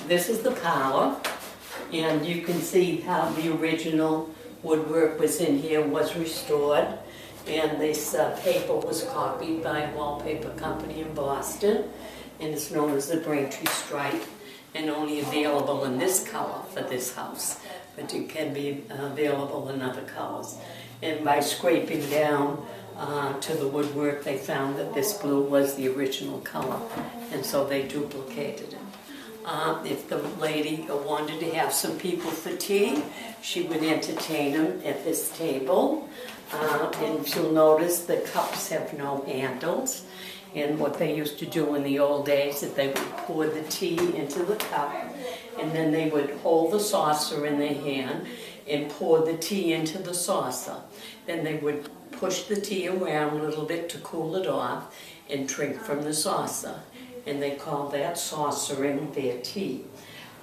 This is the parlor, and you can see how the original woodwork was in here, was restored, and this paper was copied by a wallpaper company in Boston, and it's known as the Braintree Stripe, and only available in this color for this house, but it can be available in other colors. And by scraping down to the woodwork, they found that this blue was the original color, and so they duplicated it. If the lady wanted to have some people for tea, she would entertain them at this table. And you'll notice the cups have no handles. And what they used to do in the old days is they would pour the tea into the cup, and then they would hold the saucer in their hand and pour the tea into the saucer. Then they would push the tea around a little bit to cool it off and drink from the saucer. And they called that saucering their tea.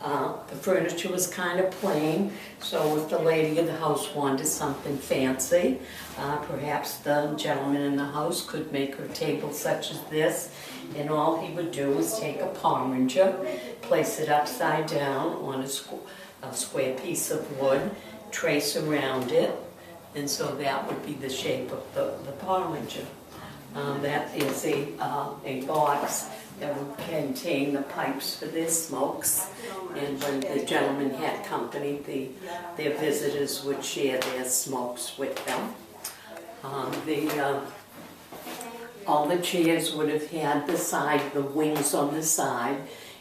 The furniture was kind of plain, so if the lady of the house wanted something fancy, perhaps the gentleman in the house could make her a table such as this, and all he would do was take a porringer, place it upside down on a square piece of wood, trace around it, and so that would be the shape of the porringer. That is a box that would contain the pipes for their smokes, and when the gentleman had company, their visitors would share their smokes with them. All the chairs would have had the wings on the side,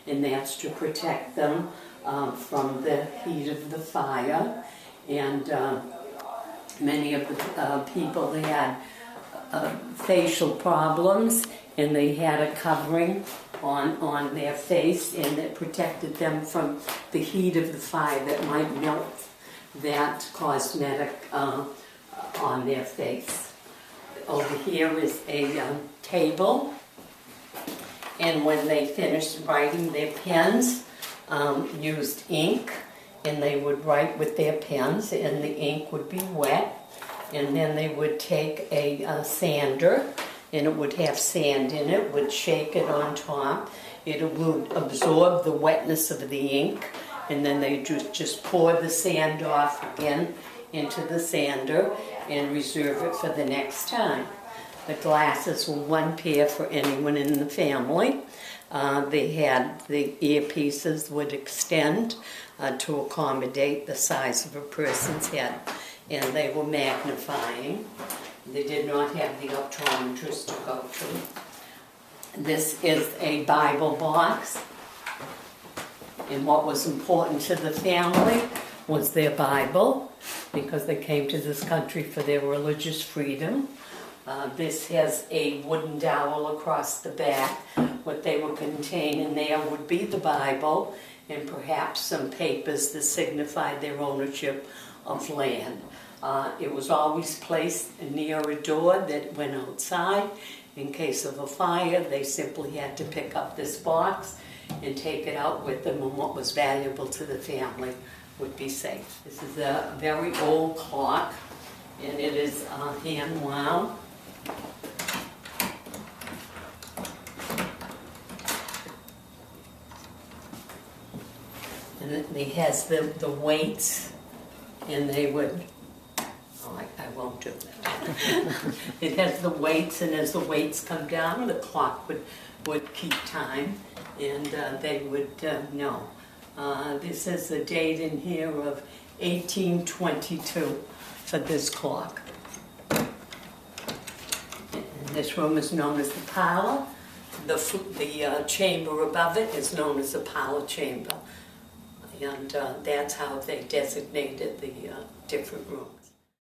and that's to protect them from the heat of the fire. And many of the people, they had facial problems, and they had a covering on their face, and it protected them from the heat of the fire that might melt that cosmetic on their face. Over here is a table, and when they finished writing, their pens used ink, and they would write with their pens, and the ink would be wet, and then they would take a sander, and it would have sand in it, would shake it on top. It would absorb the wetness of the ink, and then they just pour the sand off again into the sander and reserve it for the next time. The glasses were one pair for anyone in the family. They had the earpieces would extend to accommodate the size of a person's head, and they were magnifying. They did not have the optometrist to go to. This is a Bible box, and what was important to the family was their Bible, because they came to this country for their religious freedom. This has a wooden dowel across the back. What they would contain in there would be the Bible and perhaps some papers that signified their ownership of land. It was always placed near a door that went outside. In case of a fire, they simply had to pick up this box and take it out with them, and what was valuable to the family would be safe. This is a very old clock, and it is hand wound. And it has the weights, and they would, I won't do that. It has the weights, and as the weights come down, the clock would keep time, and they would know. This is a date in here of 1822 for this clock. And this room is known as the parlor. The chamber above it is known as the parlor chamber. And that's how they designated the different rooms.